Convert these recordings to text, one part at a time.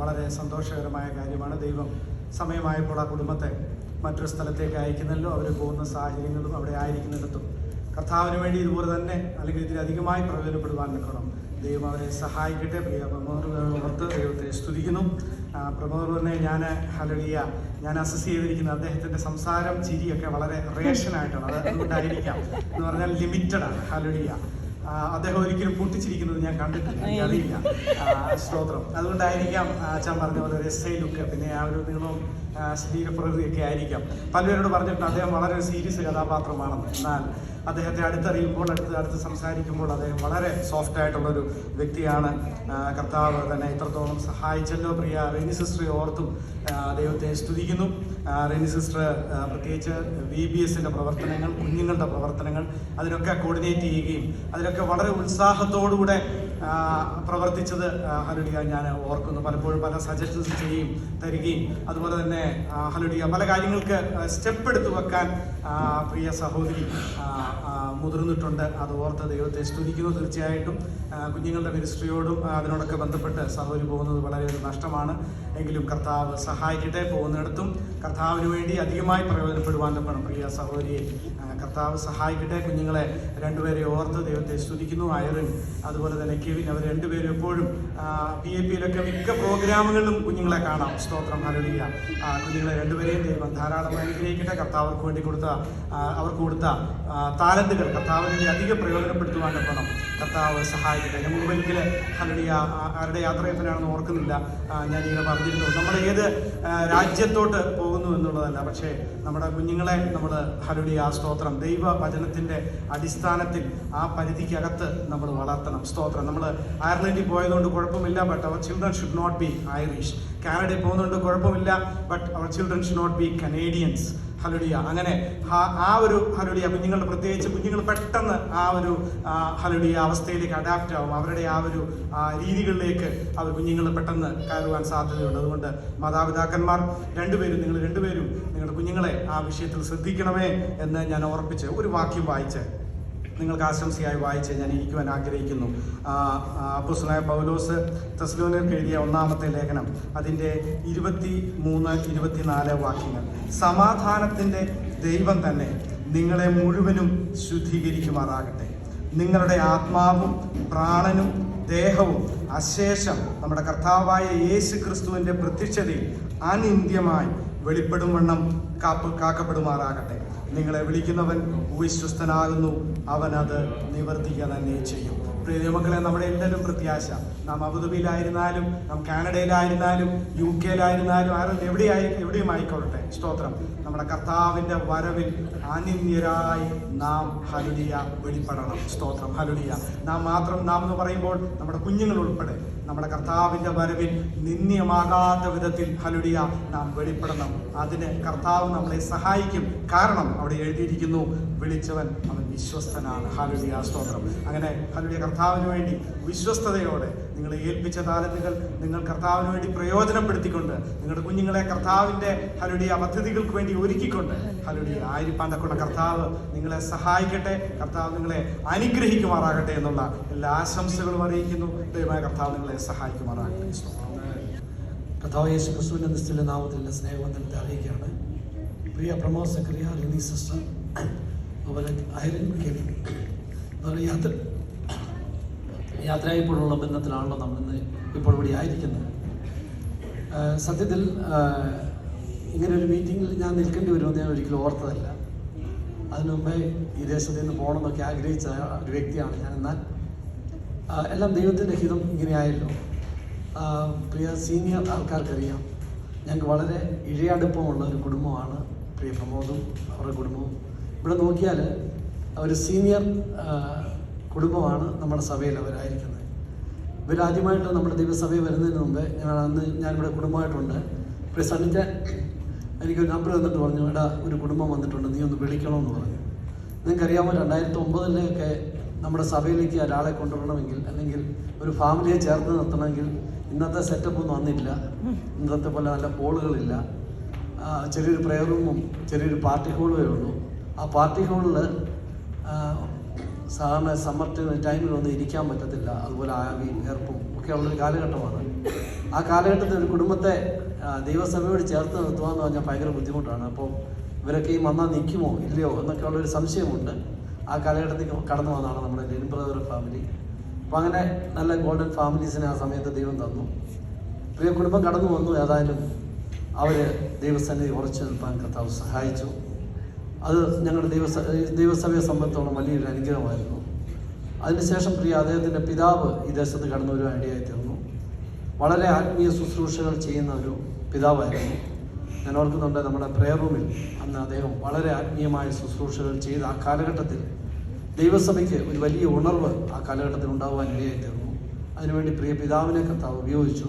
വളരെ സന്തോഷകരമായ കാര്യമാണ്. ദൈവം സമയമായപ്പോൾ ആ കുടുംബത്തെ മറ്റൊരു സ്ഥലത്തേക്ക് അയക്കുന്നല്ലോ. അവർ പോകുന്ന സാഹചര്യങ്ങളും അവിടെ ആയിരിക്കുന്നിടത്തും കർത്താവിന് വേണ്ടി ഇതുപോലെ തന്നെ അല്ലെങ്കിൽ ഇതിലധികമായി പ്രയോജനപ്പെടുവാൻ നിൽക്കണം. ദൈവം അവരെ സഹായിക്കട്ടെ. പ്രിയ പ്രമോദ് ദൈവത്തെ സ്തുതിക്കുന്നു. പ്രമോദനെ ഞാൻ അസസ് ചെയ്തിരിക്കുന്ന അദ്ദേഹത്തിൻ്റെ സംസാരം ചിരിയൊക്കെ വളരെ റേഷനായിട്ടാണ്. അതുകൊണ്ടായിരിക്കാം എന്ന് പറഞ്ഞാൽ ലിമിറ്റഡാണ്. ഹല്ലേലൂയ. അദ്ദേഹം ഒരിക്കലും പൊട്ടിച്ചിരിക്കുന്നത് ഞാൻ കണ്ടിട്ടില്ല, എനിക്കറിയില്ല. സ്തോത്രം. അതുകൊണ്ടായിരിക്കാം അച്ഛൻ പറഞ്ഞ പോലെ ഒരു എസ് ഐ ലുക്ക്, പിന്നെ ആ ഒരു നീളവും ശരീരപ്രകൃതിയൊക്കെ ആയിരിക്കാം. പലരോട് പറഞ്ഞിട്ടുണ്ട് അദ്ദേഹം വളരെ സീരിയസ് കഥാപാത്രമാണെന്ന്. എന്നാൽ അദ്ദേഹത്തെ അടുത്തറിയുമ്പോൾ അടുത്ത് സംസാരിക്കുമ്പോൾ അദ്ദേഹം വളരെ സോഫ്റ്റ് ആയിട്ടുള്ളൊരു വ്യക്തിയാണ്. കർത്താവ് തന്നെ ഇത്രത്തോളം സഹായിച്ചല്ലോ. പ്രിയ റെനി സിസ്റ്ററെ ഓർത്തും ദൈവത്തെ സ്തുതിക്കുന്നു. റെനി സിസ്റ്റർ പ്രത്യേകിച്ച് VBSൻ്റെ പ്രവർത്തനങ്ങൾ, കുഞ്ഞുങ്ങളുടെ പ്രവർത്തനങ്ങൾ, അതിനൊക്കെ കോർഡിനേറ്റ് ചെയ്യുകയും അതിലൊക്കെ വളരെ ഉത്സാഹത്തോടുകൂടെ പ്രവർത്തിച്ചത് ഹല്ലേലൂയ ഞാൻ ഓർക്കുന്നു. പലപ്പോഴും പല സജഷൻസ് തരികയും അതുപോലെ തന്നെ ഹല്ലേലൂയ പല കാര്യങ്ങൾക്ക് സ്റ്റെപ്പ് എടുത്തു വെക്കാൻ പ്രിയ സഹോദരി മുതിർന്നിട്ടുണ്ട്. അത് ഓർത്ത് ദൈവത്തെ സ്തുതിക്കുന്നു. തീർച്ചയായിട്ടും കുഞ്ഞുങ്ങളുടെ മിനിസ്ട്രിയോടും അതിനോടൊക്കെ ബന്ധപ്പെട്ട് സഹോദരി പോകുന്നത് വളരെ ഒരു നഷ്ടമാണ്. എങ്കിലും കർത്താവ് സഹായിക്കട്ടെ. പോകുന്നിടത്തും കർത്താവിന് വേണ്ടി അധികമായി പ്രയോജനപ്പെടുവാൻ തക്കണം പ്രിയ സഹോദരിയെ കർത്താവ് സഹായിക്കട്ടെ. കുഞ്ഞുങ്ങളെ രണ്ടുപേരെ ഓർത്ത് ദൈവത്തെ സ്തുതിക്കുന്നു. ഐറിൻ അതുപോലെ തന്നെ കെവിൻ, അവർ രണ്ടുപേരും എപ്പോഴും PAPയിലൊക്കെ മിക്ക പ്രോഗ്രാമുകളിലും കുഞ്ഞുങ്ങളെ കാണാം. സ്തോത്രം. ഹല്ലേലൂയ. കുഞ്ഞുങ്ങളെ രണ്ടുപേരെയും ദൈവം ധാരാളം അനുഗ്രഹിക്കട്ടെ. കർത്താവർക്ക് വേണ്ടി അവർക്ക് കൊടുത്ത താലന്തുകൾ കർത്താവിന് വേണ്ടി അധികം പ്രയോജനപ്പെടുത്തുവാൻ തക്കണം. കർത്താവ് സഹായിക്കട്ടെ. ഞാൻ മുമ്പൊരിക്കൽ ഹല്ലേലൂയ ആരുടെ യാത്രയപ്പനാണെന്ന് ഓർക്കുന്നില്ല, ഞാനിങ്ങനെ പറഞ്ഞിരുന്നു, നമ്മൾ ഏത് രാജ്യത്തോട്ട് പോകുന്നു എന്നുള്ളതല്ല, പക്ഷേ നമ്മുടെ കുഞ്ഞുങ്ങളെ നമ്മൾ ഹല്ലേലൂയ സ്തോത്രം ദൈവ വചനത്തിൻ്റെ അടിസ്ഥാനത്തിൽ ആ പരിധിക്കകത്ത് നമ്മൾ വളർത്തണം. സ്തോത്രം. നമ്മൾ അയർലൻഡിൽ പോയതുകൊണ്ട് കുഴപ്പമില്ല, ബട്ട് അവർ children should not be Irish. കാനഡയിൽ പോകുന്നതുകൊണ്ട് കുഴപ്പമില്ല, ബട്ട് അവർ children should not be Canadians. Hallelujah. അങ്ങനെ ആ ഒരു ഹല്ലേലൂയ കുഞ്ഞുങ്ങളുടെ, പ്രത്യേകിച്ച് കുഞ്ഞുങ്ങൾ പെട്ടെന്ന് ആ ഒരു ഹല്ലേലൂയ അവസ്ഥയിലേക്ക് അഡാപ്റ്റ് ആവും. അവരുടെ ആ ഒരു രീതികളിലേക്ക് അവർ കുഞ്ഞുങ്ങൾ പെട്ടെന്ന് കയറുവാൻ സാധ്യതയുണ്ട്. അതുകൊണ്ട് മാതാപിതാക്കന്മാർ നിങ്ങൾ രണ്ടുപേരും നിങ്ങളുടെ കുഞ്ഞുങ്ങളെ ആ വിഷയത്തിൽ ശ്രദ്ധിക്കണമേ എന്ന് ഞാൻ ഓർപ്പിച്ച് ഒരു വാക്യം വായിച്ച് നിങ്ങൾക്ക് ആശംസയായി വായിച്ച് ഞാൻ ഇരിക്കുവാൻ ആഗ്രഹിക്കുന്നു. അപ്പോസ്തലനായ പൗലോസ് തെസ്സലോനിക്കർക്ക് എഴുതിയ 1-ാമത്തെ ലേഖനം അതിൻ്റെ 23-24 വാക്യങ്ങൾ. സമാധാനത്തിൻ്റെ ദൈവം തന്നെ നിങ്ങളെ മുഴുവനും ശുദ്ധീകരിക്കുമാറാകട്ടെ. നിങ്ങളുടെ ആത്മാവും പ്രാണനും ദേഹവും അശേഷം നമ്മുടെ കർത്താവായ യേശു ക്രിസ്തുവിൻ്റെ പ്രത്യക്ഷതയിൽ അനിന്ദ്യമായി വെളിപ്പെടും വണ്ണം കാക്കപ്പെടുമാറാകട്ടെ. നിങ്ങളെ വിളിക്കുന്നവൻ വിശ്വസ്തനാകുന്നു, അവൻ അത് നിവർത്തിക്കുക തന്നെ ചെയ്യും. പ്രിയ മക്കളെ, നമ്മുടെ എല്ലാവരും പ്രത്യാശ, നാം അബുദാബിയിലായിരുന്നാലും നാം കാനഡയിലായിരുന്നാലും UK-യിലായിരുന്നാലും എവിടെയും ആയിക്കൊള്ളട്ടെ, സ്തോത്രം, നമ്മുടെ കർത്താവിൻ്റെ വരവിൽ അനിന്യരായി നാം ഹല്ലേലൂയ വെളിപ്പെടണം. സ്തോത്രം. ഹല്ലേലൂയ. നാം എന്ന് പറയുമ്പോൾ നമ്മുടെ കുഞ്ഞുങ്ങൾ ഉൾപ്പെടെ നമ്മുടെ കർത്താവിൻ്റെ വരവിൽ നിന്ദ്യമാകാത്ത വിധത്തിൽ ഹല്ലേലൂയ നാം വെളിപ്പെടണം. അതിന് കർത്താവ് നമ്മളെ സഹായിക്കും. കാരണം അവിടെ എഴുതിയിരിക്കുന്നു, വിളിച്ചവൻ അവൻ വിശ്വസ്തനാണ്. ഹല്ലേലൂയ. സ്തോത്രം. അങ്ങനെ ഹല്ലേലൂയ കർത്താവിന് വേണ്ടി വിശ്വസ്തയോടെ നിങ്ങളെ ഏൽപ്പിച്ച താലന്തുകൾ നിങ്ങൾ കർത്താവിന് വേണ്ടി പ്രയോജനപ്പെടുത്തിക്കൊണ്ട് നിങ്ങളുടെ കുഞ്ഞുങ്ങളെ കർത്താവിൻ്റെ ഹല്ലേലൂയ പദ്ധതികൾക്ക് വേണ്ടി ഒരുക്കിക്കൊണ്ട് ഹല്ലേലൂയ ആയിരിക്കാൻ തക്കവണ്ണം കർത്താവ് നിങ്ങളെ സഹായിക്കട്ടെ. കർത്താവ് നിങ്ങളെ അനുഗ്രഹിക്കുമാറാകട്ടെ എന്നുള്ള എല്ലാ ആശംസകളും അറിയിക്കുന്നു. ദൈവമായ കർത്താവ് നിങ്ങളെ സഹായിക്കുമാറാകട്ടെ. കർത്താവ് യേശു ക്രിസ്തുവിൻ്റെ നിശ്ചല നാമത്തിൽ സ്നേഹവന്ദനത്തെ അറിയിക്കുകയാണ്. പ്രിയ പ്രമോദ് സക്കറിയ, റെനി സിസ്റ്റർ, അതുപോലെ ഐറിൻ, കെവിൻ, യാത്രയായപ്പോഴുള്ള ബന്ധത്തിലാണല്ലോ നമ്മളിന്ന് ഇപ്പോൾ ഇവിടെ ആയിരിക്കുന്നത്. സത്യത്തിൽ ഇങ്ങനൊരു മീറ്റിങ്ങിൽ ഞാൻ നിൽക്കേണ്ടി വരുമെന്ന് ഞാൻ ഒരിക്കലും ഓർത്തതല്ല. അതിനു മുമ്പേ ഈ ദേശത്ത് നിന്ന് പോകണമെന്നൊക്കെ ആഗ്രഹിച്ച ഒരു വ്യക്തിയാണ് ഞാൻ. എന്നാൽ എല്ലാം ദൈവത്തിൻ്റെ ഹിതം ഇങ്ങനെയായല്ലോ. പ്രിയ സീനിയർ ആൾക്കാർക്കറിയാം, ഞങ്ങൾക്ക് വളരെ ഇഴയടുപ്പമുള്ള ഒരു കുടുംബമാണ് പ്രിയ പ്രമോദും അവരുടെ കുടുംബവും. ഇവിടെ നോക്കിയാൽ ഒരു സീനിയർ കുടുംബമാണ് നമ്മുടെ സഭയിൽ അവരായിരിക്കുന്നത്. ഇവരാദ്യമായിട്ട് നമ്മുടെ ദൈവസഭയിൽ വരുന്നതിന് മുമ്പേ ഞാനിവിടെ കുടുംബമായിട്ടുണ്ട്. പ്രിയ സണ്ണിച്ച എനിക്കൊരു നമ്പർ തന്നിട്ട് പറഞ്ഞു, എടാ ഒരു കുടുംബം വന്നിട്ടുണ്ട്, നീ ഒന്ന് വിളിക്കണമെന്ന് പറഞ്ഞു. നിങ്ങൾക്കറിയാമോ, 2009 നമ്മുടെ സഭയിലേക്ക് ഒരാളെ കൊണ്ടുവരണമെങ്കിൽ അല്ലെങ്കിൽ ഒരു ഫാമിലിയെ ചേർത്ത് നിർത്തണമെങ്കിൽ ഇന്നത്തെ സെറ്റപ്പ് ഒന്നും വന്നില്ല. ഇന്നത്തെ പോലെ നല്ല ഹോളുകളില്ല. ചെറിയൊരു പ്രെയർ റൂമും ചെറിയൊരു പാർട്ടി ഹോളുമേ ഉള്ളൂ. ആ പാർട്ടി ഹോളിൽ സാധാരണ സമ്മർ ടൈമിലൊന്നും ഇരിക്കാൻ പറ്റത്തില്ല. അതുപോലെ ആവിയും ഏർപ്പും ഒക്കെ ഉള്ളൊരു കാലഘട്ടമാണ്. ആ കാലഘട്ടത്തിൽ ഒരു കുടുംബത്തെ ദൈവസഭയോട് ചേർത്ത് നിർത്തുക എന്ന് പറഞ്ഞാൽ ഭയങ്കര ബുദ്ധിമുട്ടാണ്. അപ്പോൾ ഇവരൊക്കെ ഈ വന്നാൽ നിൽക്കുമോ ഇല്ലയോ എന്നൊക്കെ ഉള്ളൊരു സംശയമുണ്ട്. ആ കാലഘട്ടത്തിൽ കടന്നു വന്നതാണ് നമ്മുടെ ലെനിൻ ബ്രദർ ഫാമിലി. അപ്പോൾ അങ്ങനെ നല്ല ഗോൾഡൻ ഫാമിലീസിനെ ആ സമയത്ത് ദൈവം തന്നു. പ്രിയ കുടുംബം കടന്നു വന്നു. ഏതായാലും അവർ ദൈവസന്നിധി ഉറച്ചു നിൽപ്പാൻ കർത്താവ് സഹായിച്ചു. അത് ഞങ്ങളുടെ ദൈവസഭയെ സംബന്ധിച്ചോളം വലിയൊരു അനുഗ്രഹമായിരുന്നു. അതിനുശേഷം പ്രിയ അദ്ദേഹത്തിൻ്റെ പിതാവ് ഈ ദേശത്ത് കടന്നു വരുവാൻ ഇടയായി തീർന്നു. വളരെ ആത്മീയ ശുശ്രൂഷകൾ ചെയ്യുന്ന ഒരു പിതാവായിരുന്നു. ഞാൻ ഓർക്കുന്നുണ്ട്, നമ്മുടെ പ്രെയർ റൂമിൽ അന്ന് അദ്ദേഹം വളരെ ആത്മീയമായ ശുശ്രൂഷകൾ ചെയ്ത് ആ കാലഘട്ടത്തിൽ ദൈവസഭയ്ക്ക് ഒരു വലിയ ഉണർവ് ആ കാലഘട്ടത്തിൽ ഉണ്ടാകുവാൻ ഇടയായി തീർന്നു. അതിനുവേണ്ടി പ്രിയ പിതാവിനെ കർത്താവ് ഉപയോഗിച്ചു.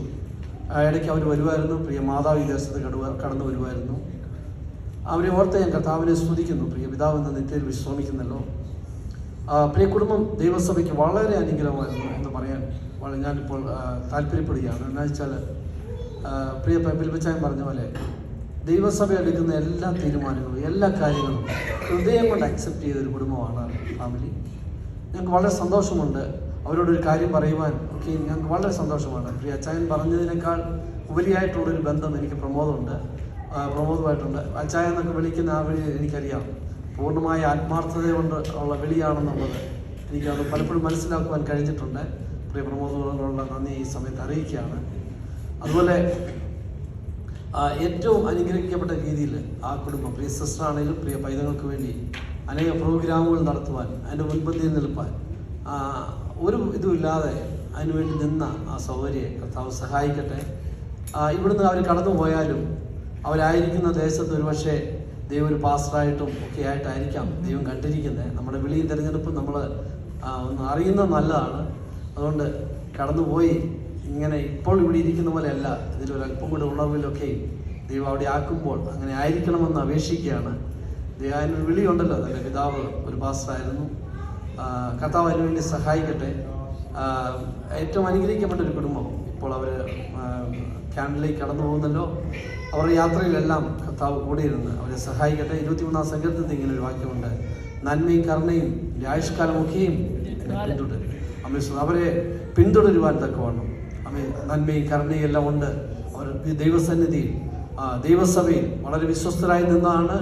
ഇടയ്ക്ക് അവർ വരുമായിരുന്നു. പ്രിയ മാതാവ് ഈ ദേശത്ത് കടന്നു വരുമായിരുന്നു. അവരെ ഓർത്ത് ഞാൻ കർത്താവിനെ സ്തുതിക്കുന്നു. പ്രിയ പിതാവ് എന്ന നിത്യയിൽ വിശ്രമിക്കുന്നല്ലോ. പ്രിയ കുടുംബം ദൈവസഭയ്ക്ക് വളരെ അനുഗ്രഹമായിരുന്നു എന്ന് പറയാൻ ഞാനിപ്പോൾ താല്പര്യപ്പെടുകയാണ്. എന്താ വെച്ചാൽ പ്രിയ പിൽപ്പച്ചായൻ പറഞ്ഞ പോലെ ദൈവസഭ എടുക്കുന്ന എല്ലാ തീരുമാനങ്ങളും എല്ലാ കാര്യങ്ങളും ഹൃദയം കൊണ്ട് അക്സെപ്റ്റ് ചെയ്തൊരു കുടുംബമാണ് ഫാമിലി. ഞങ്ങൾക്ക് വളരെ സന്തോഷമുണ്ട് അവരോടൊരു കാര്യം പറയുവാൻ ഒക്കെ. ഞങ്ങൾക്ക് വളരെ സന്തോഷമാണ്. പ്രിയ അച്ചായൻ പറഞ്ഞതിനേക്കാൾ ഉപരിയായിട്ടുള്ളൊരു ബന്ധം എനിക്ക് പ്രമോദുമായിട്ടുണ്ട്. അച്ചായ എന്നൊക്കെ വിളിക്കുന്ന ആ വിളി എനിക്കറിയാം. പൂർണ്ണമായ ആത്മാർത്ഥത കൊണ്ട് ഉള്ള വിളിയാണെന്നുള്ളത് എനിക്കത് പലപ്പോഴും മനസ്സിലാക്കുവാൻ കഴിഞ്ഞിട്ടുണ്ട്. പ്രിയ പ്രമോദുള്ള നന്ദി ഈ സമയത്ത് അറിയിക്കുകയാണ്. അതുപോലെ ഏറ്റവും അനുഗ്രഹിക്കപ്പെട്ട രീതിയിൽ ആ കുടുംബം, പ്രിയ സിസ്റ്റർ ആണെങ്കിലും പ്രിയ പൈതങ്ങൾക്ക് വേണ്ടി അനേക പ്രോഗ്രാമുകൾ നടത്തുവാൻ, അതിൻ്റെ മുൻപന്തിയിൽ നിൽപ്പാൻ ഒരു ഇതുമില്ലാതെ അതിനുവേണ്ടി നിന്ന ആ സൗകര്യം കർത്താവ് സഹായിക്കട്ടെ. ഇവിടുന്ന് അവർ കടന്നു പോയാലും അവരായിരിക്കുന്ന ദേശത്ത് ഒരുപക്ഷെ ദൈവം ഒരു പാസ്റ്ററായിട്ടും ഒക്കെ ആയിട്ടായിരിക്കാം ദൈവം കണ്ടിരിക്കുന്നത്. നമ്മുടെ വിളിയും തിരഞ്ഞെടുപ്പും നമ്മൾ ഒന്ന് അറിയുന്നത് നല്ലതാണ്. അതുകൊണ്ട് കടന്നുപോയി ഇങ്ങനെ ഇപ്പോൾ ഇവിടെ ഇരിക്കുന്ന പോലെയല്ല, ഇതിലൊരല്പം കൂടെ ഉണർവിലൊക്കെ ദൈവം അവിടെ ആക്കുമ്പോൾ അങ്ങനെ ആയിരിക്കണമെന്ന് അപേക്ഷിക്കുകയാണ്. ദൈവത്തിനൊരു വിളിയുണ്ടല്ലോ, അതിൻ്റെ പിതാവ് ഒരു പാസ്റ്ററായിരുന്നു. കർത്താവ് അതിനുവേണ്ടി സഹായിക്കട്ടെ. ഏറ്റവും അനുഗ്രഹിക്കപ്പെട്ട ഒരു കുടുംബം. ഇപ്പോൾ അവർ ക്യാമ്പിലേക്ക് കടന്നു പോകുന്നല്ലോ. അവരുടെ യാത്രയിലെല്ലാം കർത്താവ് കൂടെ ഇരുന്ന് അവരെ സഹായിക്കട്ടെ. 23-ാം സങ്കീർത്തനത്തിൽ ഇങ്ങനെ ഒരു വാക്യമുണ്ട്, നന്മയും കരുണയും ആയുഷ്കാലമൊക്കെയും എന്നെ പിന്തുടരും. അവരെ പിന്തുടരുവാൻ തക്കവണ്ണം നന്മയും കരുണയും എല്ലാം ഉണ്ട്. അവർ ദൈവസന്നിധിയിൽ ദൈവസഭയിൽ വളരെ വിശ്വസ്തരായി നിന്നാണ്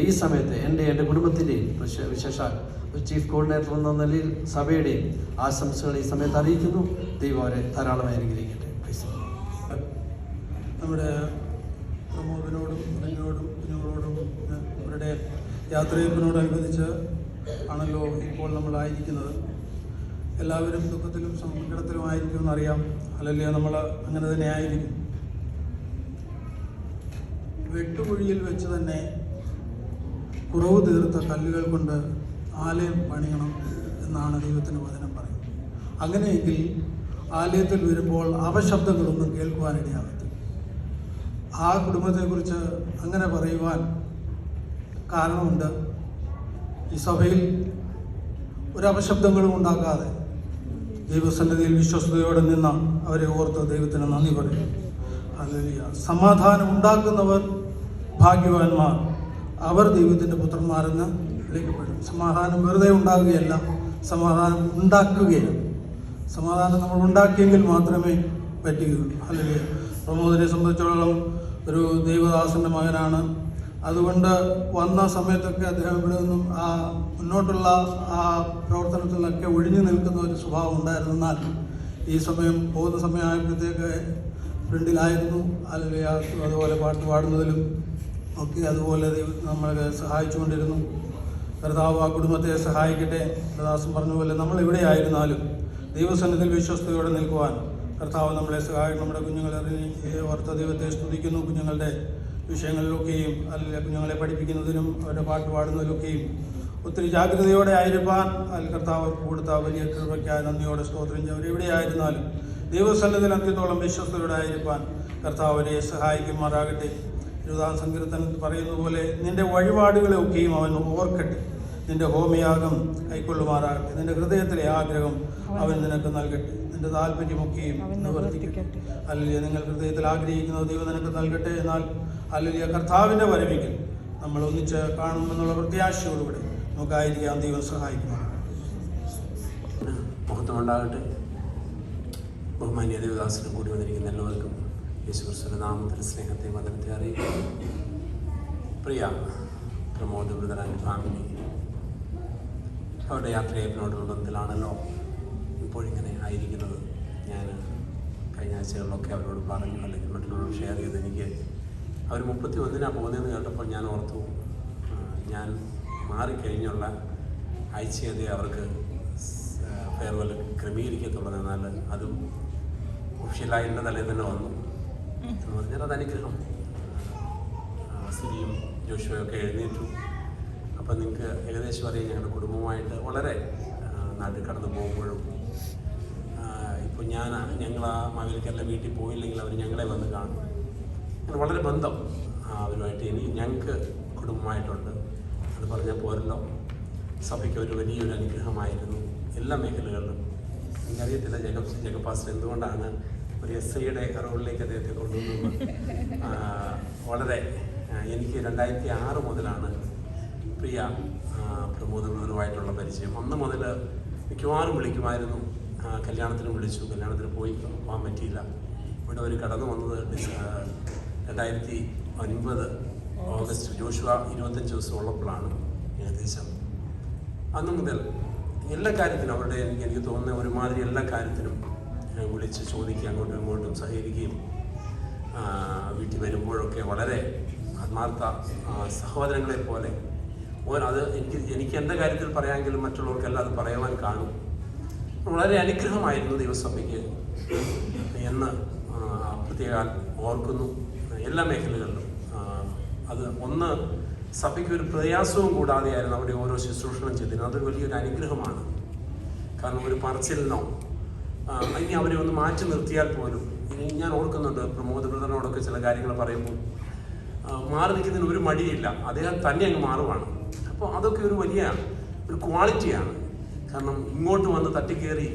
ഈ സമയത്ത് എൻ്റെ കുടുംബത്തിൻ്റെയും വിശേഷാൽ ഒരു ചീഫ് കോർഡിനേറ്റർ എന്ന നിലയിൽ സഭയുടെയും ആശംസകൾ ഈ സമയത്ത് അറിയിക്കുന്നു. ദൈവം അവരെ ധാരാളമായി അനുഗ്രഹിക്കട്ടെ. നമ്മുടെ പ്രമോദിനോടും കുഞ്ഞുങ്ങളോടും അവരുടെ യാത്രയപ്പിനോടനുബന്ധിച്ച് ആണല്ലോ ഇപ്പോൾ നമ്മളായിരിക്കുന്നത്. എല്ലാവരും ദുഃഖത്തിലും സങ്കടത്തിലും ആയിരിക്കുമെന്ന് അറിയാം. അല്ലെങ്കിൽ നമ്മൾ അങ്ങനെ തന്നെ ആയിരിക്കും. വെട്ടുകുഴിയിൽ വെച്ച് തന്നെ കുറവ് തീർത്ത കല്ലുകൾ കൊണ്ട് ആലയം പണിയണം എന്നാണ് ദൈവത്തിൻ്റെ വചനം പറയുന്നത്. അങ്ങനെയെങ്കിൽ ആലയത്തിൽ വരുമ്പോൾ അപശബ്ദങ്ങളൊന്നും കേൾക്കുവാനിടയാകത്തില്ല. ആ കുടുംബത്തെക്കുറിച്ച് അങ്ങനെ പറയുവാൻ കാരണമുണ്ട്. ഈ സഭയിൽ ഒരു അപശബ്ദങ്ങളും ഉണ്ടാക്കാതെ ദൈവസന്നിധിയിൽ വിശ്വസ്തയോടെ നിന്ന അവരെ ഓർത്ത് ദൈവത്തിന് നന്ദി പറയും. ഹല്ലേലൂയ. സമാധാനം ഉണ്ടാക്കുന്നവർ ഭാഗ്യവാന്മാർ, അവർ ദൈവത്തിൻ്റെ പുത്രന്മാരെന്ന് വിളിക്കപ്പെടും. സമാധാനം വെറുതെ ഉണ്ടാകുകയല്ല, സമാധാനം ഉണ്ടാക്കുകയാണ്. സമാധാനം നമ്മൾ ഉണ്ടാക്കിയെങ്കിൽ മാത്രമേ പറ്റുകയുള്ളൂ. ഹല്ലേലൂയ. പ്രമോദിനെ സംബന്ധിച്ചിടത്തോളം ഒരു ദൈവദാസൻ്റെ മകനാണ്. അതുകൊണ്ട് വന്ന സമയത്തൊക്കെ അദ്ദേഹം ഇവിടെ നിന്നും മുന്നോട്ടുള്ള ആ പ്രവർത്തനത്തിലൊക്കെ ഒഴിഞ്ഞു നിൽക്കുന്ന ഒരു സ്വഭാവം ഉണ്ടായിരുന്നാൽ ഈ സമയം പോകുന്ന സമയമായപ്പോഴത്തേക്ക് ഫ്രണ്ടിലായിരുന്നു. അല്ലെങ്കിൽ അതുപോലെ പാട്ട് പാടുന്നതിലും ഒക്കെ അതുപോലെ നമ്മളെ സഹായിച്ചുകൊണ്ടിരുന്നു. കർത്താവ് ആ കുടുംബത്തെ സഹായിക്കട്ടെ. ദാസൻ പറഞ്ഞ പോലെ നമ്മൾ എവിടെയായിരുന്നാലും ദൈവസന്നിധിയിൽ വിശ്വസ്തയോടെ നിൽക്കുവാൻ കർത്താവ് നമ്മളെ സഹായിക്കും. നമ്മുടെ കുഞ്ഞുങ്ങളെ ഓർത്ത ദൈവത്തെ സ്തുതിക്കുന്നു. കുഞ്ഞുങ്ങളുടെ വിഷയങ്ങളിലൊക്കെയും അല്ലെങ്കിൽ കുഞ്ഞുങ്ങളെ പഠിപ്പിക്കുന്നതിനും അവരുടെ പാട്ട് പാടുന്നതിലൊക്കെയും ഒത്തിരി ജാഗ്രതയോടെ ആയിരിക്കാൻ കർത്താവ് കൊടുത്ത വലിയ കൃപയ്ക്കായി നന്ദിയോടെ സ്തോത്രം ചെയ്യും. അവരെവിടെയായിരുന്നാലും ദൈവസന്നിധിയിൽ അന്ത്യത്തോളം വിശ്വസ്തയോടെ ആയിരിക്കാൻ കർത്താവ് അവരെ സഹായിക്കുമാറാകട്ടെ. 20-ാം സങ്കീർത്തനത്തിൽ പറയുന്ന പോലെ നിന്റെ വഴിപാടുകളെയൊക്കെയും അവൻ ഓർക്കട്ടെ, നിന്റെ ഹോമയാഗം കൈക്കൊള്ളുമാറാകട്ടെ, നിന്റെ ഹൃദയത്തിലെ ആഗ്രഹം അവൻ നിനക്ക് നൽകട്ടെ, നിന്റെ താല്പര്യമൊക്കെയും നിവർത്തിക്കട്ടെ. അല്ലെങ്കിൽ നിങ്ങൾ ഹൃദയത്തിൽ ആഗ്രഹിക്കുന്നത് ദൈവം നിനക്ക് നൽകട്ടെ. എന്നാൽ അല്ലെങ്കിൽ കർത്താവിൻ്റെ വരവിൽ നമ്മൾ ഒന്നിച്ച് കാണുമെന്നുള്ള പ്രത്യാശയോടുകൂടി നമുക്കായിരിക്കാം. ദൈവം സഹായിക്കണം. മഹത്വമുണ്ടാകട്ടെ. ബഹുമാന്യ ദേവദാസനും കൂടി വന്നിരിക്കുന്ന എല്ലാവർക്കും യേശുക്രിസ്തുവിന്റെ നാമത്തിൽ സ്നേഹത്തെ വചനത്തെ അറിയിക്കുന്നു. പ്രിയ പ്രമോദ് ബ്രദർ ആൻഡ് ഫാമിലി, അവരുടെ യാത്രയപ്പിനോടുള്ള ബന്ധത്തിലാണല്ലോ ഇപ്പോഴിങ്ങനെ ആയിരിക്കുന്നത്. ഞാൻ കഴിഞ്ഞ ആഴ്ചകളിലൊക്കെ അവരോട് പറഞ്ഞു, അല്ലെങ്കിൽ മറ്റുള്ളവരോട് ഷെയർ ചെയ്ത് എനിക്ക് അവർ 31 പോകുന്നതെന്ന് കേട്ടപ്പോൾ ഞാൻ ഓർത്തു, ഞാൻ മാറിക്കഴിഞ്ഞുള്ള ആഴ്ചയതേ അവർക്ക് ഫെയർവെൽ ക്രമീകരിക്കത്തുള്ളത്. എന്നാൽ അതും ഒഫീഷ്യലായി എൻ്റെ തലയിൽ തന്നെ വന്നു എന്ന് പറഞ്ഞാൽ അത് അനുഗ്രഹം. സിരിയും ജോഷുവൊക്കെ എഴുന്നേറ്റു. അപ്പം നിങ്ങൾക്ക് ഏകദേശം അറിയാം, ഞങ്ങളുടെ കുടുംബമായിട്ട് വളരെ നാട്ടിൽ കടന്നു പോകുമ്പോഴും ഇപ്പോൾ ഞങ്ങൾ ആ മാവേലിക്കരയിലെ വീട്ടിൽ പോയില്ലെങ്കിൽ അവർ ഞങ്ങളെ വന്ന് കാണും. അങ്ങനെ വളരെ ബന്ധം അവരുമായിട്ട് ഞങ്ങൾക്ക് കുടുംബമായിട്ടുണ്ട്. അത് പറഞ്ഞാൽ പോരല്ലോ, സഭയ്ക്ക് ഒരു വലിയൊരു അനുഗ്രഹമായിരുന്നു എല്ലാ മേഖലകളിലും. എനിക്കറിയത്തില്ല ജേക്കബ് പാസ്റ്റർ എന്തുകൊണ്ടാണ് ഒരു SIയുടെ റോളിലേക്ക് അദ്ദേഹത്തെ കൊണ്ടുവന്നത്. വളരെ എനിക്ക് 2006 മുതലാണ് പ്രിയ പ്രമോദ് ബ്രദറുമായിട്ടുള്ള പരിചയം. അന്ന് മുതൽ മിക്കവാറും വിളിക്കുമായിരുന്നു. കല്യാണത്തിന് വിളിച്ചു, കല്യാണത്തിന് പോകാൻ പറ്റിയില്ല. ഇവിടെ ഒരു കടന്നു വന്നത് 2009 ഓഗസ്റ്റ്, ജോഷുവ 25 ദിവസം ഉള്ളപ്പോഴാണ് ഏകദേശം. അന്ന് മുതൽ എല്ലാ കാര്യത്തിനും അവരുടെ എനിക്ക് തോന്നുന്ന ഒരുമാതിരി എല്ലാ കാര്യത്തിനും വിളിച്ച് ചോദിക്കുക, അങ്ങോട്ടും ഇങ്ങോട്ടും സഹകരിക്കുകയും വീട്ടിൽ വരുമ്പോഴൊക്കെ വളരെ ആത്മാർത്ഥ സഹോദരങ്ങളെ പോലെ. അത് എനിക്ക് എൻ്റെ കാര്യത്തിൽ പറയാമെങ്കിലും മറ്റുള്ളവർക്കെല്ലാം അത് പറയുവാൻ കാണും. വളരെ അനുഗ്രഹമായിരുന്നു ദൈവസഭയ്ക്ക് എന്ന് പ്രത്യേകം ഓർക്കുന്നു. എല്ലാ മേഖലകളിലും അത് ഒന്ന് സഭയ്ക്ക് ഒരു പ്രയാസവും കൂടാതെയായിരുന്നു അവിടെ ഓരോ ശുശ്രൂഷണം ചെയ്തിരുന്നത്. അതൊരു വലിയൊരു അനുഗ്രഹമാണ്. കാരണം ഒരു പറച്ചിലിനോ ഇനി അവരെ ഒന്ന് മാറ്റി നിർത്തിയാൽ പോലും, ഇനി ഞാൻ ഓർക്കുന്നുണ്ട് പ്രമോദ് ബ്രദറിനോടൊക്കെ ചില കാര്യങ്ങൾ പറയുമ്പോൾ മാറി നിൽക്കുന്നതിന് ഒരു മടിയില്ല, അദ്ദേഹം തന്നെ അങ്ങ് മാറുവാണ്. അപ്പോൾ അതൊക്കെ ഒരു വലിയ ഒരു ക്വാളിറ്റിയാണ്. കാരണം ഇങ്ങോട്ട് വന്ന് തട്ടിക്കയറി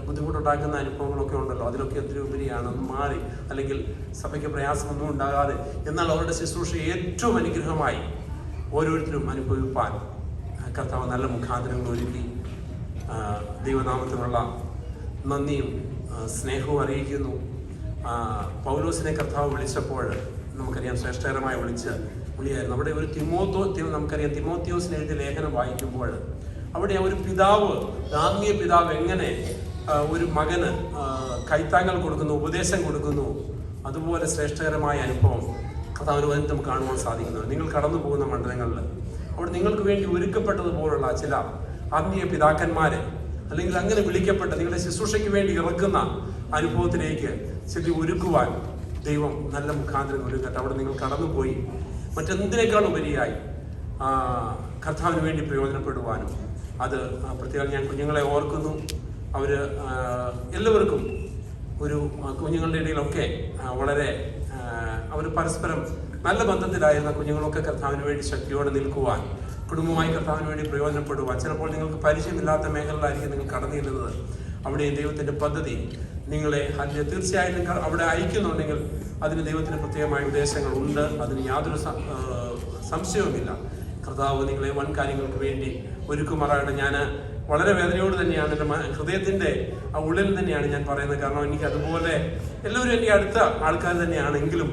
ബുദ്ധിമുട്ടുണ്ടാക്കുന്ന അനുഭവങ്ങളൊക്കെ ഉണ്ടല്ലോ, അതിലൊക്കെ ഒത്തിരി ഉപരിയാണ് മാറി, അല്ലെങ്കിൽ സഭയ്ക്ക് പ്രയാസമൊന്നും ഉണ്ടാകാതെ എന്നാൽ അവരുടെ ശുശ്രൂഷ ഏറ്റവും അനുഗ്രഹമായി ഓരോരുത്തരും അനുഭവിപ്പാൻ കർത്താവ് നല്ല മുഖാന്തരങ്ങൾ ഒരുക്കി. ദൈവനാമത്തിനുള്ള നന്ദിയും സ്നേഹവും അറിയിക്കുന്നു. പൗലോസിനെ കർത്താവ് വിളിച്ചപ്പോൾ നമുക്കറിയാം ശ്രേഷ്ഠകരമായി വിളിയായിരുന്നു. അവിടെ ഒരു നമുക്കറിയാം തിമോത്തിയോസിന് എഴുതിയ ലേഖനം വായിക്കുമ്പോൾ അവിടെ ഒരു പിതാവ്, ആത്മീയ പിതാവ് എങ്ങനെ ഒരു മകന് കൈത്താങ്ങൽ കൊടുക്കുന്നു, ഉപദേശം കൊടുക്കുന്നു, അതുപോലെ ശ്രേഷ്ഠകരമായ അനുഭവം കർത്താവിന് വന്ന് നമുക്ക് കാണുവാൻ സാധിക്കുന്നത്. നിങ്ങൾ കടന്നു പോകുന്ന മണ്ഡലങ്ങളിൽ അവിടെ നിങ്ങൾക്ക് വേണ്ടി ഒരുക്കപ്പെട്ടതുപോലുള്ള ചില ആത്മീയ പിതാക്കന്മാരെ, അല്ലെങ്കിൽ അങ്ങനെ വിളിക്കപ്പെട്ട നിങ്ങളുടെ ശുശ്രൂഷയ്ക്ക് വേണ്ടി ഇറക്കുന്ന അനുഭവത്തിലേക്ക് ചെല്ലി ഒരുക്കുവാൻ ദൈവം നല്ല മുഖാന്തരം ഒരുക്കട്ടെ. അവിടെ നിങ്ങൾ കടന്നുപോയി മറ്റെന്തിനേക്കാൾ ഉപരിയായി കർത്താവിന് വേണ്ടി പ്രയോജനപ്പെടുവാനും. അത് പ്രത്യേകം ഞാൻ കുഞ്ഞുങ്ങളെ ഓർക്കുന്നു. അവർ എല്ലാവർക്കും ഒരു കുഞ്ഞുങ്ങളുടെ ഇടയിലൊക്കെ വളരെ അവർ പരസ്പരം നല്ല ബന്ധത്തിലായിരുന്ന കുഞ്ഞുങ്ങളൊക്കെ കർത്താവിന് വേണ്ടി ശക്തിയോടെ നിൽക്കുവാൻ, കുടുംബമായി കർത്താവിന് വേണ്ടി പ്രയോജനപ്പെടുവാൻ. ചിലപ്പോൾ നിങ്ങൾക്ക് പരിചയമില്ലാത്ത മേഖലയിലായിരിക്കും നിങ്ങൾ കടന്നു ചെല്ലുന്നത്. അവിടെ ദൈവത്തിൻ്റെ പദ്ധതി നിങ്ങളെ തീർച്ചയായിട്ടും അവിടെ അയക്കുന്നുണ്ടെങ്കിൽ അതിന് ദൈവത്തിന് പ്രത്യേകമായ ഉദ്ദേശങ്ങൾ ഉണ്ട്. അതിന് യാതൊരു സംശയവുമില്ല. കർത്താവ് നിങ്ങളെ വൻ കാര്യങ്ങൾക്ക് വേണ്ടി ഒരുക്കുമാറാകട്ടെ. ഞാൻ വളരെ വേദനയോട് തന്നെയാണ്, എൻ്റെ ഹൃദയത്തിൻ്റെ ആ ഉള്ളിൽ തന്നെയാണ് ഞാൻ പറയുന്നത്. കാരണം എനിക്ക് അതുപോലെ എല്ലാവരും എൻ്റെ അടുത്ത ആൾക്കാർ തന്നെയാണെങ്കിലും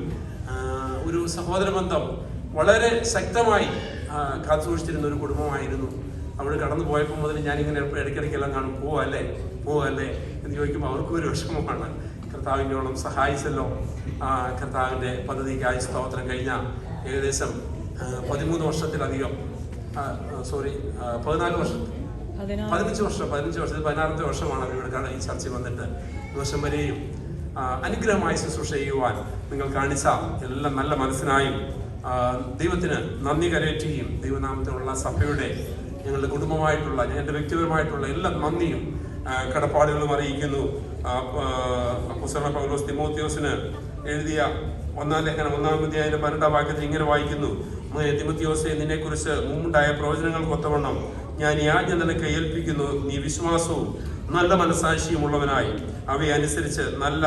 ഒരു സഹോദര ബന്ധം വളരെ ശക്തമായി കാത്തുസൂക്ഷിച്ചിരുന്ന ഒരു കുടുംബമായിരുന്നു. അവിടെ കടന്നു പോയപ്പോൾ മുതൽ ഞാനിങ്ങനെ ഇടയ്ക്കിടയ്ക്കെല്ലാം കാണും, പോവല്ലേ എന്ന് ചോദിക്കുമ്പോൾ അവർക്കും ഒരു വിഷമമാണ്. കർത്താവിനോളം സഹായിച്ചല്ലോ. കർത്താവിൻ്റെ പദ്ധതിക്കായി സ്തോത്രം. കഴിഞ്ഞ ഏകദേശം 13 വർഷത്തിലധികം 15 വർഷത്തിൽ 16ാമത്തെ വർഷമാണ് അവരിവിടെ ഈ ചർച്ചയിൽ വന്നിട്ട് ദിവസം വരെയും അനുഗ്രഹമായി ശുശ്രൂഷ ചെയ്യുവാൻ നിങ്ങൾ കാണിച്ച എല്ലാം നല്ല മനസ്സിനായും ദൈവത്തിന് നന്ദി കരയറ്റുകയും ദൈവനാമത്തിലുള്ള സഭയുടെ ഞങ്ങളുടെ കുടുംബമായിട്ടുള്ള എൻ്റെ വ്യക്തിപരമായിട്ടുള്ള എല്ലാ നന്ദിയും കടപ്പാടുകളും അറിയിക്കുന്നു. അപ്പോസ്തലനായ പൗലോസ് തിമോത്തിയോസിന് എഴുതിയ 1-ാം ലേഖനം 1-ാം അധ്യായം 12-ാം വാക്യത്തിൽ ഇങ്ങനെ വായിക്കുന്നു: തിമോത്തിയോസേ, നിന്നെക്കുറിച്ച് മുമ്പുണ്ടായ പ്രവചനങ്ങൾക്കൊത്തവണ്ണം ഞാൻ ഈ ആജ്ഞ നിനക്ക് ഏൽപ്പിക്കുന്നു. നീ വിശ്വാസവും നല്ല മനസാക്ഷിയും ഉള്ളവനായി അവയെ അനുസരിച്ച് നല്ല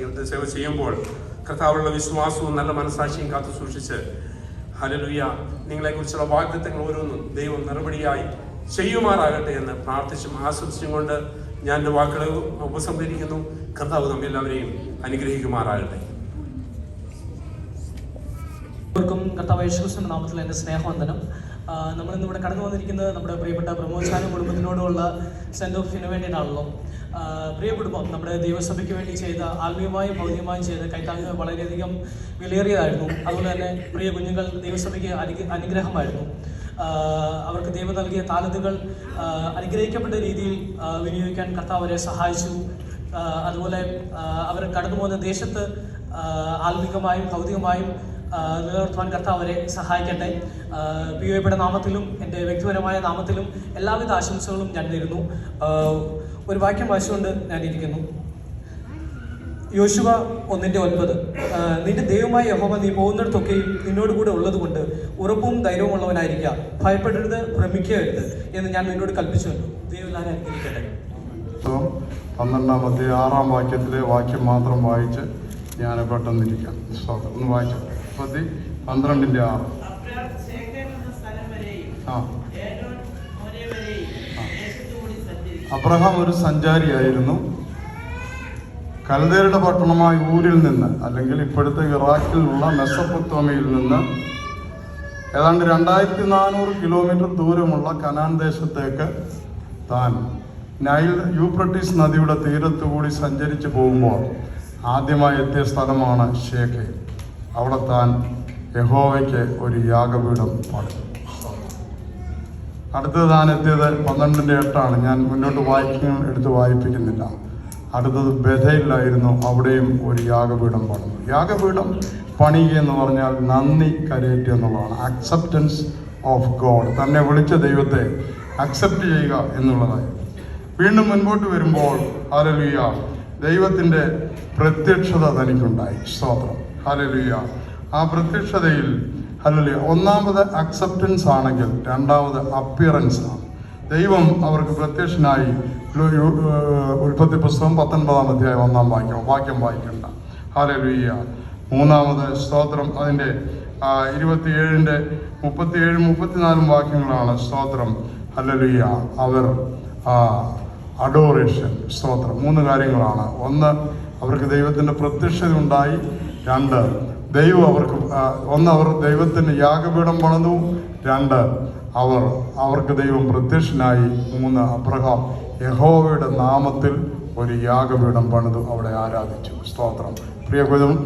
യുദ്ധസേവ ചെയ്യുമ്പോൾ കർത്താവുള്ള വിശ്വാസവും നല്ല മനസാക്ഷിയും കാത്തു സൂക്ഷിച്ച് ഹല്ലേലൂയ നിങ്ങളെക്കുറിച്ചുള്ള വാഗ്ദത്തങ്ങൾ ഓരോന്നും ദൈവം നടപടിയായി ചെയ്യുമാറാകട്ടെ എന്ന് പ്രാർത്ഥിച്ചും ആശംസിച്ചും കൊണ്ട് ഞാൻ എൻ്റെ വാക്കുകളെ ഉപസംഹരിക്കുന്നു. കർത്താവ് നമ്മെല്ലാവരെയും അനുഗ്രഹിക്കുമാറാകട്ടെ. എല്ലാവർക്കും കർത്താവ് യേശുക്രിസ്തുവിന്റെ നാമത്തിൽ എൻ്റെ സ്നേഹവന്ദനം. നമ്മളിന്നിവിടെ കടന്നു വന്നിരിക്കുന്നത് നമ്മുടെ പ്രിയപ്പെട്ട പ്രമോദ് കുടുംബത്തിനോടുള്ള സെൻഡ് ഓഫിന് വേണ്ടിയിട്ടാണല്ലോ. പ്രിയ കുടുംബം നമ്മുടെ ദൈവസഭയ്ക്ക് വേണ്ടി ചെയ്ത ആത്മീയമായും ഭൗതികമായും ചെയ്ത കൈത്താങ്ങ് വളരെയധികം വിലയേറിയതായിരുന്നു. അതുപോലെ തന്നെ പ്രിയ കുഞ്ഞുങ്ങൾ ദൈവസഭയ്ക്ക് അനുഗ്രഹമായിരുന്നു. അവർക്ക് ദൈവം നൽകിയ താലന്തുകൾ അനുഗ്രഹിക്കപ്പെട്ട രീതിയിൽ വിനിയോഗിക്കാൻ കർത്താവ് അവരെ സഹായിച്ചു. അതുപോലെ അവർ കടന്നു പോകുന്ന ദേശത്ത് ആത്മീകമായും ഭൗതികമായും നിലനിർത്തുവാൻ കർത്താവ് അവരെ സഹായിക്കട്ടെ. POAയുടെ നാമത്തിലും എൻ്റെ വ്യക്തിപരമായ നാമത്തിലും എല്ലാവിധ ആശംസകളും ഞാൻ നേരുന്നു. ഒരു വാക്യം വായിച്ചുകൊണ്ട് ഞാനിരിക്കുന്നു. യോശുവ 1:9 നിന്റെ ദൈവമായ യഹോവ നീ പോകുന്നിടത്തൊക്കെയും നിന്നോട് കൂടെ ഉള്ളത് കൊണ്ട് ഉറപ്പും ധൈര്യവും ഉള്ളവനായിരിക്കുക, ഭയപ്പെടരുത്, ഭ്രമിക്കരുത് എന്ന് ഞാൻ നിന്നോട് കൽപ്പിച്ചുവല്ലോ. ദൈവം എല്ലാവരും അനുഗ്രഹിക്കട്ടെ. 12-6 വാക്യത്തിലെ വാക്യം മാത്രം വായിച്ച് ഞാൻ പെട്ടെന്നിരിക്കാം. ഒന്ന് വായിച്ചു 12:6. അബ്രഹാം ഒരു സഞ്ചാരിയായിരുന്നു. കൽദേരുടെ പട്ടണമായ ഊരിൽ നിന്ന്, അല്ലെങ്കിൽ ഇപ്പോഴത്തെ ഇറാഖിലുള്ള മെസൊപ്പൊത്താമിയയിൽ നിന്ന് ഏതാണ്ട് 2400 കിലോമീറ്റർ ദൂരമുള്ള കനാൻ ദേശത്തേക്ക് താൻ നൈൽ യൂഫ്രട്ടീസ് നദിയുടെ തീരത്തുകൂടി സഞ്ചരിച്ചു പോകുമ്പോൾ ആദ്യമായി എത്തിയ സ്ഥലമാണ് ഷേഖേം. അവിടെ താൻ യഹോവയ്ക്ക് ഒരു യാഗപീഠം പണിതു. അടുത്തത് താൻ എത്തിയത് 12:8. ഞാൻ മുന്നോട്ട് എടുത്ത് വായിപ്പിക്കുന്നില്ല. അടുത്തത് ബഥേലിലായിരുന്നു. അവിടെയും ഒരു യാഗപീഠം പണിതു. യാഗപീഠം പണിയുക എന്ന് പറഞ്ഞാൽ നന്ദി കരയറ്റുക എന്നുള്ളതാണ്. Acceptance of God. തന്നെ വിളിച്ച ദൈവത്തെ അക്സെപ്റ്റ് ചെയ്യുക എന്നുള്ളതായി. വീണ്ടും മുൻപോട്ട് വരുമ്പോൾ ഹല്ലേലൂയ, ദൈവത്തിൻ്റെ പ്രത്യക്ഷത തനിക്കുണ്ടായി. സ്തോത്രം, ഹല്ലേലൂയ. ആ പ്രത്യക്ഷതയിൽ ഹല്ലേലൂയ, ഒന്നാമത് അക്സെപ്റ്റൻസ് ആണെങ്കിൽ രണ്ടാമത് അപ്പിയറൻസ് ആണ്. ദൈവം അവർക്ക് പ്രത്യക്ഷനായി. ഉൽപ്പത്തി പുസ്തകം 19-1 വാക്യം വായിക്കണ്ട. ഹല്ലേലൂയ. മൂന്നാമത് സ്തോത്രം, അതിൻ്റെ 27-ന്റെ 37-34 വാക്യങ്ങളാണ്. സ്തോത്രം, ഹല്ലേലൂയ. അവർ അഡോറേഷൻ, സ്തോത്രം, 3 കാര്യങ്ങളാണ്. ഒന്ന്, അവർക്ക് ദൈവത്തിൻ്റെ പ്രത്യക്ഷത ഉണ്ടായി. 2, ദൈവം അവർ ദൈവത്തിന് യാഗപീഠം പണിതു. 2, അവർക്ക് ദൈവം പ്രത്യക്ഷനായി. 3, അബ്രഹാം യഹോവയുടെ നാമത്തിൽ ഒരു യാഗപീഠം പണിതു, അവിടെ ആരാധിച്ചു. സ്തോത്രം. പ്രിയ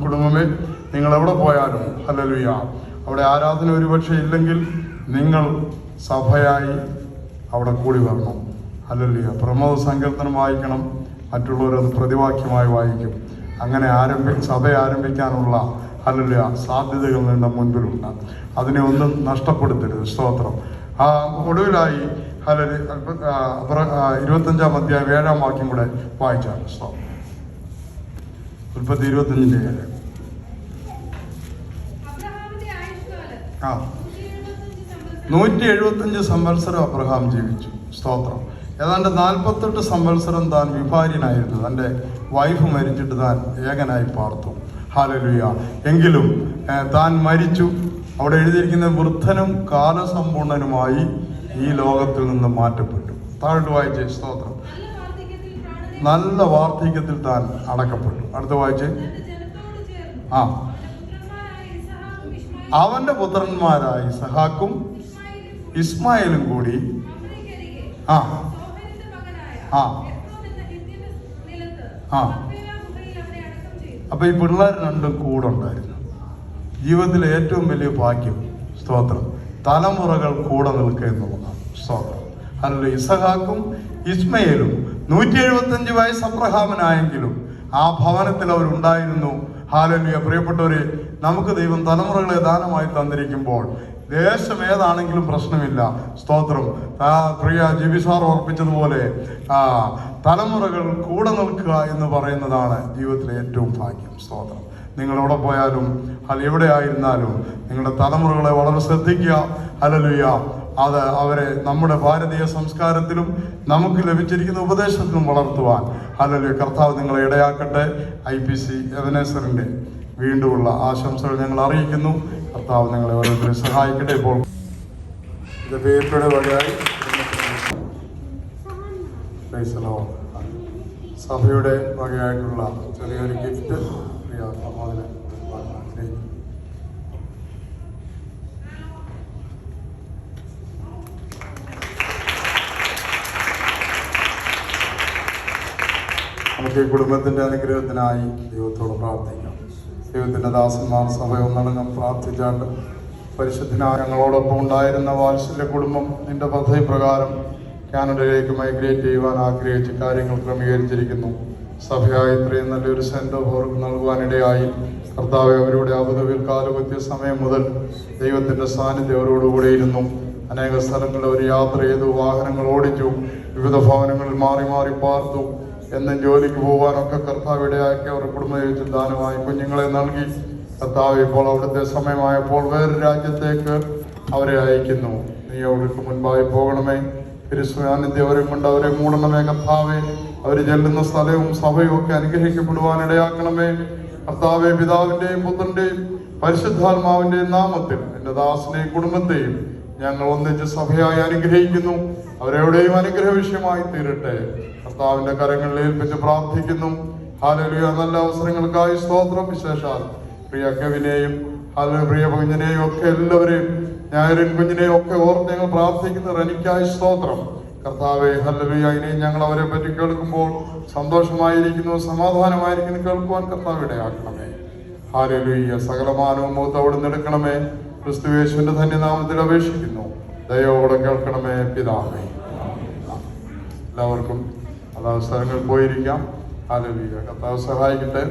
കുടുംബമേ, നിങ്ങൾ എവിടെ പോയാലും ഹല്ലേലൂയ, അവിടെ ആരാധന ഒരുപക്ഷെ ഇല്ലെങ്കിൽ നിങ്ങൾ സഭയായി അവിടെ കൂടി വരണം. ഹല്ലേലൂയ. പ്രമോദ സങ്കീർത്തനം വായിക്കണം. മറ്റുള്ളവരത് പ്രതിവാക്യമായി വായിക്കും. അങ്ങനെ സഭ ആരംഭിക്കാനുള്ള ഹല്ലേലൂയ സാധ്യതകൾ നിങ്ങളുടെ മുൻപിലുണ്ട്. അതിനെ ഒന്നും നഷ്ടപ്പെടുത്തരുത്. സ്തോത്രം. ഒടുവിലായി ഹല്ലേലൂയ 25-ാം അധ്യായം 7-ാം വാക്യം കൂടെ വായിച്ചാണ്. സ്തോത്രം. ഉൽപ്പത്തി 25-7. 175 സംവത്സരം അബ്രഹാം ജീവിച്ചു. സ്തോത്രം. ഏതാണ്ട് 48 സംവത്സരം താൻ വിഭാര്യനായിരുന്നു. തൻ്റെ വൈഫ് മരിച്ചിട്ട് താൻ ഏകനായി പാർത്തു. ഹല്ലേലൂയ. എങ്കിലും താൻ മരിച്ചു. അവിടെ എഴുതിയിരിക്കുന്ന വൃദ്ധനും കാലസമ്പൂർണനുമായി ഈ ലോകത്തിൽ നിന്ന് മാറ്റപ്പെട്ടു. താഴോട്ട് വായിച്ചേ. സ്തോത്രം. നല്ല വാർദ്ധക്യത്തിൽ താൻ അടക്കപ്പെട്ടു. അടുത്ത വായിച്ചേ. അവന്റെ പുത്രന്മാരായ ഇസഹാക്കും ഇസ്മായിലും കൂടി അപ്പൊ ഈ പിള്ളേർ രണ്ടും കൂടെ ഉണ്ടായിരുന്നു. ജീവിതത്തിലെ ഏറ്റവും വലിയ ഭാഗ്യം, സ്തോത്രം, തലമുറകൾ കൂടെ നിൽക്കുക എന്നുള്ളതാണ്. സ്തോത്രം. അല്ല, ഇസഹാക്കും ഇസ്മയേലും 175 വയസ്സ് അബ്രഹാമിനായെങ്കിലും ആ ഭവനത്തിൽ അവരുണ്ടായിരുന്നു. ഹല്ലേലൂയ. പ്രിയപ്പെട്ടവരെ, നമുക്ക് ദൈവം തലമുറകളെ ദാനമായി തന്നിരിക്കുമ്പോൾ ദേശം ഏതാണെങ്കിലും പ്രശ്നമില്ല. സ്തോത്രം. പ്രിയ ജിബിസാർ ഓർപ്പിച്ചതുപോലെ തലമുറകൾ കൂടെ നിൽക്കുക എന്ന് പറയുന്നതാണ് ജീവിതത്തിലെ ഏറ്റവും ഭാഗ്യം. സ്തോത്രം. നിങ്ങൾ എവിടെ പോയാലും എവിടെ ആയിരുന്നാലും നിങ്ങളുടെ തലമുറകളെ വളരെ ശ്രദ്ധിക്കുക. ഹല്ലേലൂയ. അത് അവരെ നമ്മുടെ ഭാരതീയ സംസ്കാരത്തിലും നമുക്ക് ലഭിച്ചിരിക്കുന്ന ഉപദേശത്തിലും വളർത്തുവാൻ ഹല്ലേലൂയ കർത്താവ് നിങ്ങളെ ഇടയാക്കട്ടെ. IPC എബനേസറിൻ്റെ വീണ്ടുമുള്ള ആശംസകൾ ഞങ്ങൾ അറിയിക്കുന്നു. കർത്താവ് നിങ്ങളെ ഓരോരുത്തരെ സഹായിക്കട്ടെ. ഇപ്പോൾ ഇത് പേരുടെ വകയായി സഭയുടെ വകയായിട്ടുള്ള ചെറിയൊരു ഗിഫ്റ്റ് പ്രിയ പ്രമോദിനെ നമുക്ക് ഈ കുടുംബത്തിൻ്റെ അനുഗ്രഹത്തിനായി ദൈവത്തോട് പ്രാർത്ഥിക്കാം. ദൈവത്തിൻ്റെ ദാസന്മാർ സഭ ഒന്നടങ്കം പ്രാർത്ഥിച്ചാണ്ട് പരിശുദ്ധനായ ഞങ്ങളോടൊപ്പം ഉണ്ടായിരുന്ന വാത്സല്യ കുടുംബം നിന്റെ പദ്ധതി പ്രകാരം കാനഡയിലേക്ക് മൈഗ്രേറ്റ് ചെയ്യുവാൻ ആഗ്രഹിച്ച് കാര്യങ്ങൾ ക്രമീകരിച്ചിരിക്കുന്നു. സഭയായി ഇത്രയും നല്ലൊരു സെൻറ്റർ അവർക്ക് നൽകുവാനിടയായി കർത്താവ് അവരുടെ അബുദാബിയിൽ കാലുകുത്തിയ സമയം മുതൽ ദൈവത്തിൻ്റെ സാന്നിധ്യം അവരോടുകൂടെ ഇരുന്നു. അനേക സ്ഥലങ്ങളിൽ അവർ യാത്ര ചെയ്തു, വാഹനങ്ങൾ ഓടിച്ചു, വിവിധ ഭവനങ്ങളിൽ മാറി മാറി പാർത്തു. എന്നും ജോലിക്ക് പോകാനൊക്കെ കർത്താവ് ഇടയാക്കി അവരുടെ കുടുംബജീവിതത്തിൽ ദാനമായി കുഞ്ഞുങ്ങളെ നൽകി. കർത്താവ് ഇപ്പോൾ അവിടുത്തെ സമയമായപ്പോൾ വേറൊരു രാജ്യത്തേക്ക് അവരെ അയക്കുന്നു. നീ അവർക്ക് മുൻപായി പോകണമേ. തിരുസ്വാനിധ്യം അവരെ കൊണ്ട് അവരെ മൂടണമേ. കർത്താവെ, അവർ ചെല്ലുന്ന സ്ഥലവും സഭയും ഒക്കെ അനുഗ്രഹിക്കപ്പെടുവാൻ ഇടയാക്കണമേ. കർത്താവെ, പിതാവിൻ്റെയും പുത്രൻ്റെയും പരിശുദ്ധാത്മാവിൻ്റെയും നാമത്തിൽ എൻ്റെ ദാസനെയും കുടുംബത്തെയും ഞങ്ങൾ ഒന്നിച്ച് സഭയായി അനുഗ്രഹിക്കുന്നു. അവരെവിടെയും അനുഗ്രഹ വിഷയമായി തീരട്ടെ. കർത്താവിൻ്റെ കരങ്ങളിൽ ഏൽപ്പിച്ച് പ്രാർത്ഥിക്കുന്നു. ഹല്ലേലൂയ. നല്ല അവസരങ്ങൾക്കായി സ്തോത്രം. വിശേഷാൽ പ്രിയ കവിനെയും പ്രിയ കുഞ്ഞിനെയും ഒക്കെ എല്ലാവരെയും ഞായറിൻ കുഞ്ഞിനെയും ഒക്കെ ഓർത്ത് ഞങ്ങൾ പ്രാർത്ഥിക്കുന്നു. റനിക്കായി സ്തോത്രം. കർത്താവെ, ഹല്ലേലൂയ. ഇനിയും ഞങ്ങൾ അവരെ പറ്റി കേൾക്കുമ്പോൾ സന്തോഷമായിരിക്കുന്നു, സമാധാനമായിരിക്കുന്നു കേൾക്കുവാൻ കർത്താവ് ഇടയാക്കണമേ. ഹല്ലേലൂയ. സകലമാനവും മുഖത്ത് അവിടുന്ന് എടുക്കണമേ. ക്രിസ്തുയേശുവിന്റെ ധന്യനാമത്തിൽ അപേക്ഷിക്കുന്നു. ദയോടെ കേൾക്കണമേ പിതാവേ. എല്ലാവർക്കും അതാ സ്ഥലങ്ങളിൽ പോയിരിക്കാം. ഹല്ലേലൂയ. കർത്താവ് സഹായിക്കട്ടെ.